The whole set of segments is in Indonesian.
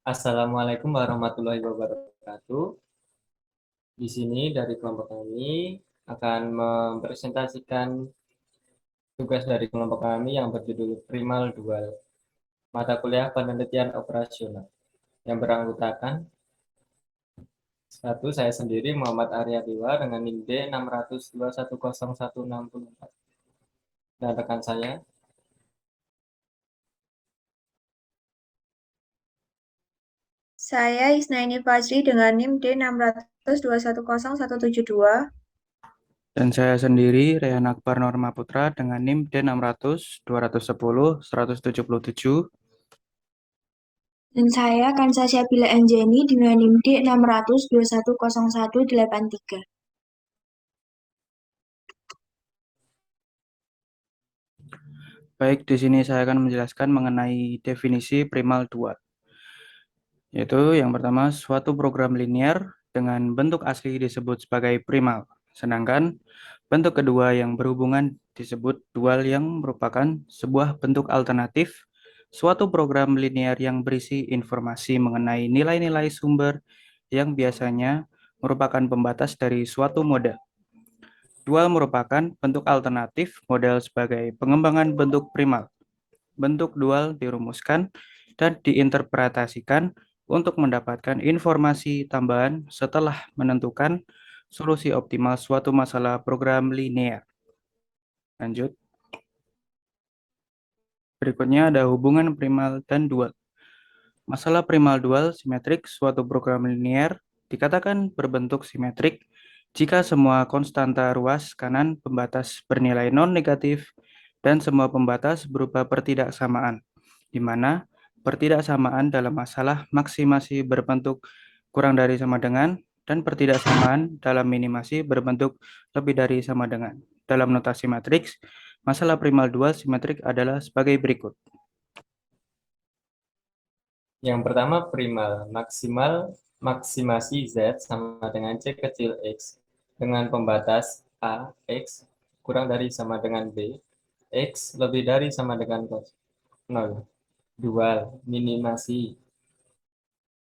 Assalamualaikum warahmatullahi wabarakatuh. Di sini dari kelompok kami akan mempresentasikan tugas dari kelompok kami yang berjudul Primal Dual, mata kuliah penelitian operasional, yang beranggotakan satu saya sendiri Muhammad Arya Dewa dengan NIM D 602101664 dan rekan saya. Saya Isnaini Fajri dengan NIM D602107172. Dan saya sendiri, Rehan Akbar Norma Putra dengan NIM D600-210-177. Dan saya Kansa Syabila Anjani dengan NIM D600210183. Baik, di sini saya akan menjelaskan mengenai definisi primal dual. Yaitu yang pertama, suatu program linear dengan bentuk asli disebut sebagai primal. Sedangkan bentuk kedua yang berhubungan disebut dual yang merupakan sebuah bentuk alternatif suatu program linear yang berisi informasi mengenai nilai-nilai sumber yang biasanya merupakan pembatas dari suatu model. Dual merupakan bentuk alternatif model sebagai pengembangan bentuk primal. Bentuk dual dirumuskan dan diinterpretasikan untuk mendapatkan informasi tambahan setelah menentukan solusi optimal suatu masalah program linear. Lanjut. Berikutnya ada hubungan primal dan dual. Masalah primal dual simetrik suatu program linear dikatakan berbentuk simetrik jika semua konstanta ruas kanan pembatas bernilai non-negatif dan semua pembatas berupa pertidaksamaan, di mana pertidaksamaan dalam masalah maksimasi berbentuk kurang dari sama dengan dan pertidaksamaan dalam minimasi berbentuk lebih dari sama dengan. Dalam notasi matriks, masalah primal dual simetrik adalah sebagai berikut. Yang pertama primal, maksimal maksimasi Z sama dengan C kecil X dengan pembatas A, X kurang dari sama dengan B, X lebih dari sama dengan 0. Dual, minimasi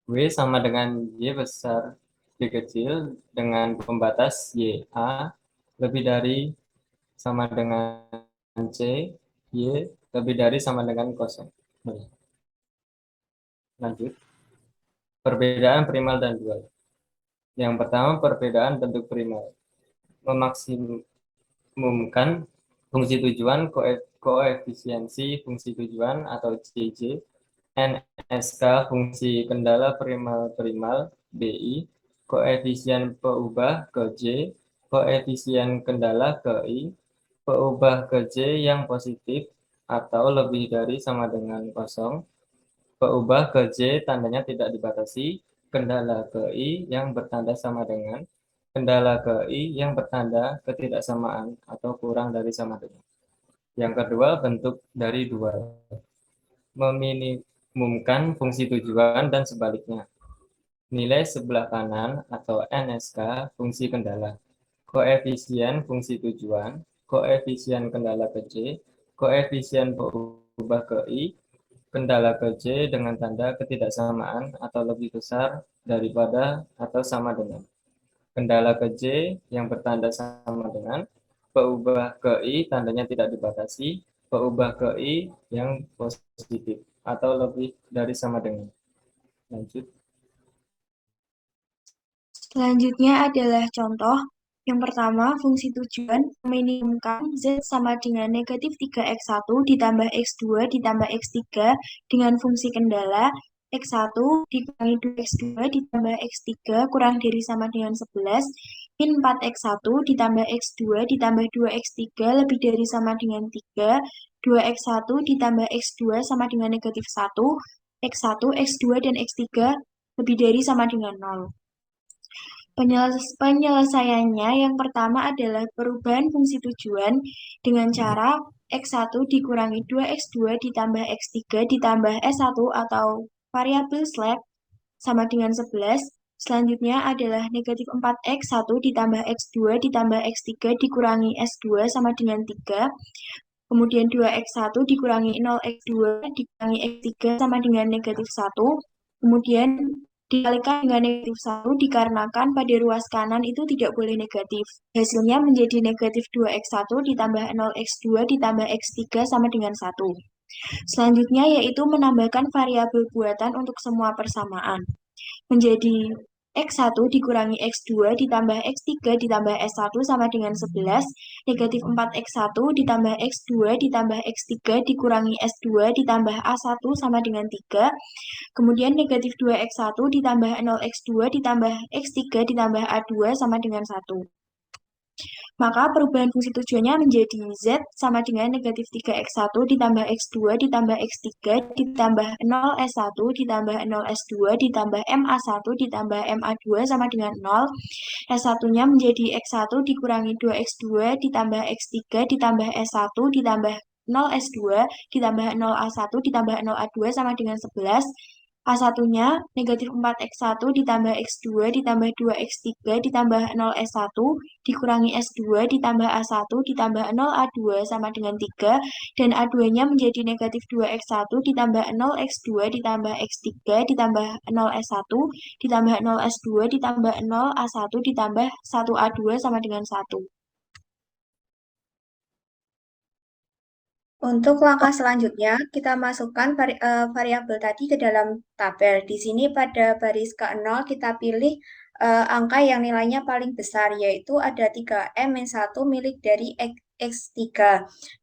W sama dengan Y besar Y kecil dengan pembatas Y, A lebih dari sama dengan C, Y lebih dari sama dengan kosong. Lanjut. Perbedaan primal dan dual. Yang pertama, perbedaan bentuk primal. Memaksimumkan fungsi tujuan, koefisiensi fungsi tujuan atau CJ, NSK fungsi kendala primal-primal, BI, koefisien peubah ke J, koefisien kendala ke I, peubah ke J yang positif atau lebih dari sama dengan kosong, peubah ke J tandanya tidak dibatasi, kendala ke I yang bertanda sama dengan, kendala ke I yang bertanda ketidaksamaan atau kurang dari sama dengan. Yang kedua, bentuk dari dual. Meminimumkan fungsi tujuan dan sebaliknya. Nilai sebelah kanan atau NSK fungsi kendala. Koefisien fungsi tujuan, koefisien kendala ke J, koefisien peubah ke I, kendala ke J dengan tanda ketidaksamaan atau lebih besar daripada atau sama dengan. Kendala ke J yang bertanda sama dengan, peubah ke I tandanya tidak dibatasi, peubah ke I yang positif atau lebih dari sama dengan. Lanjut. Selanjutnya adalah contoh. Yang pertama, fungsi tujuan meminimumkan Z sama dengan negatif 3x1 ditambah x2 ditambah x3 dengan fungsi kendala x1 dikurangi 2x2 ditambah x3 kurang dari sama dengan 11 min 4x1 ditambah x2 ditambah 2x3 lebih dari sama dengan 3 2x1 ditambah x2 sama dengan negatif 1 x1, x2, dan x3 lebih dari sama dengan 0. Penyelesaiannya yang pertama adalah perubahan fungsi tujuan dengan cara X1 dikurangi 2X2 ditambah X3 ditambah S1 atau variabel slack sama dengan 11. Selanjutnya adalah negatif 4X1 ditambah X2 ditambah X3 dikurangi S2 sama dengan 3. Kemudian 2X1 dikurangi 0X2 dikurangi X3 sama dengan negatif 1. Kemudian dikalikan dengan negatif 1 dikarenakan pada ruas kanan itu tidak boleh negatif. Hasilnya menjadi negatif 2x1 ditambah 0x2 ditambah x3 sama dengan 1. Selanjutnya yaitu menambahkan variabel buatan untuk semua persamaan. Menjadi X1 dikurangi X2 ditambah X3 ditambah S1 sama dengan 11, negatif 4X1 ditambah X2 ditambah X3 dikurangi S2 ditambah A1 sama dengan 3, kemudian negatif 2X1 ditambah 0X2 ditambah X3 ditambah A2 sama dengan 1. Maka perubahan fungsi tujuannya menjadi Z sama dengan negatif 3x1 ditambah x2 ditambah x3 ditambah 0s1 ditambah 0s2 ditambah ma1 ditambah ma2 sama dengan 0. S1-nya menjadi x1 dikurangi 2x2 ditambah x3 ditambah s1 ditambah 0s2 ditambah 0a1 ditambah 0a2 sama dengan 11. A1-nya negatif 4x1 ditambah x2 ditambah 2x3 ditambah 0s1 dikurangi s2 ditambah a1 ditambah 0a2 sama dengan 3, dan a2-nya menjadi negatif 2x1 ditambah 0x2 ditambah x3 ditambah 0s1 ditambah 0s2 ditambah 0a1 ditambah 1a2 sama dengan 1. Untuk langkah selanjutnya, kita masukkan variabel tadi ke dalam tabel. Di sini pada baris ke-0 kita pilih angka yang nilainya paling besar, yaitu ada 3M-1 milik dari X3.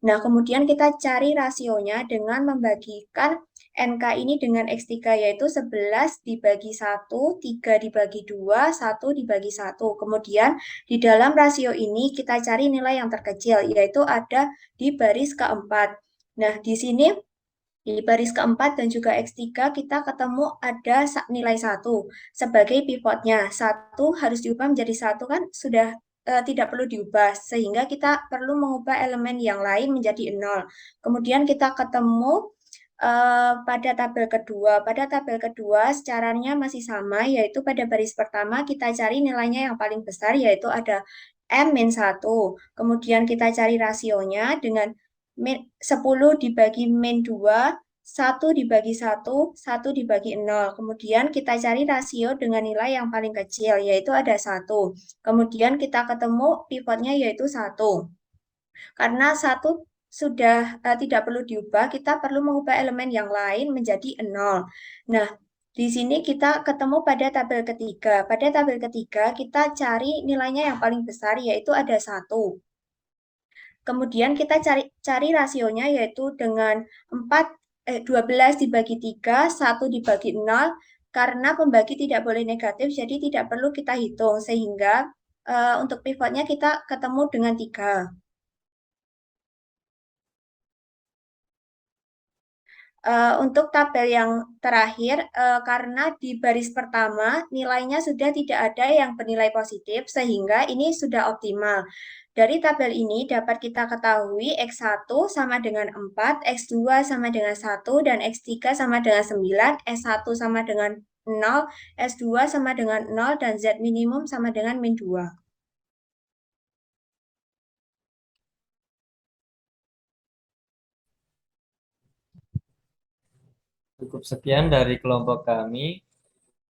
Nah, kemudian kita cari rasionya dengan membagikan NK ini dengan X3, yaitu 11 dibagi 1, 3 dibagi 2, 1 dibagi 1. Kemudian di dalam rasio ini kita cari nilai yang terkecil, yaitu ada di baris keempat. Nah, di sini di baris keempat dan juga X3 kita ketemu ada nilai 1 sebagai pivotnya. 1 harus diubah menjadi 1 kan sudah tidak perlu diubah, sehingga kita perlu mengubah elemen yang lain menjadi 0. Kemudian kita ketemu pada tabel kedua. Pada tabel kedua caranya masih sama, yaitu pada baris pertama kita cari nilainya yang paling besar, yaitu ada M-1. Kemudian kita cari rasionya dengan 10 dibagi min 2, 1 dibagi 1, 1 dibagi 0. Kemudian kita cari rasio dengan nilai yang paling kecil, yaitu ada 1. Kemudian kita ketemu pivotnya yaitu 1. Karena 1 sudah tidak perlu diubah, kita perlu mengubah elemen yang lain menjadi 0. Nah, di sini kita ketemu pada tabel ketiga. Pada tabel ketiga kita cari nilainya yang paling besar, yaitu ada 1. Kemudian kita cari rasionya yaitu dengan 12 dibagi 3, 1 dibagi 0. Karena pembagi tidak boleh negatif, jadi tidak perlu kita hitung. Sehingga untuk pivotnya kita ketemu dengan 3. Untuk tabel yang terakhir, karena di baris pertama nilainya sudah tidak ada yang bernilai positif, sehingga ini sudah optimal. Dari tabel ini dapat kita ketahui X1 sama dengan 4, X2 sama dengan 1, dan X3 sama dengan 9, S1 sama dengan 0, S2 sama dengan 0, dan Z minimum sama dengan min 2. Cukup sekian dari kelompok kami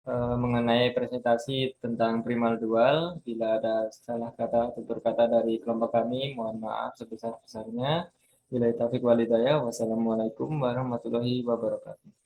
mengenai presentasi tentang primal dual. Bila ada salah kata atau berkata dari kelompok kami, mohon maaf sebesar-besarnya. Bila taufiq walhidayah, wassalamualaikum warahmatullahi wabarakatuh.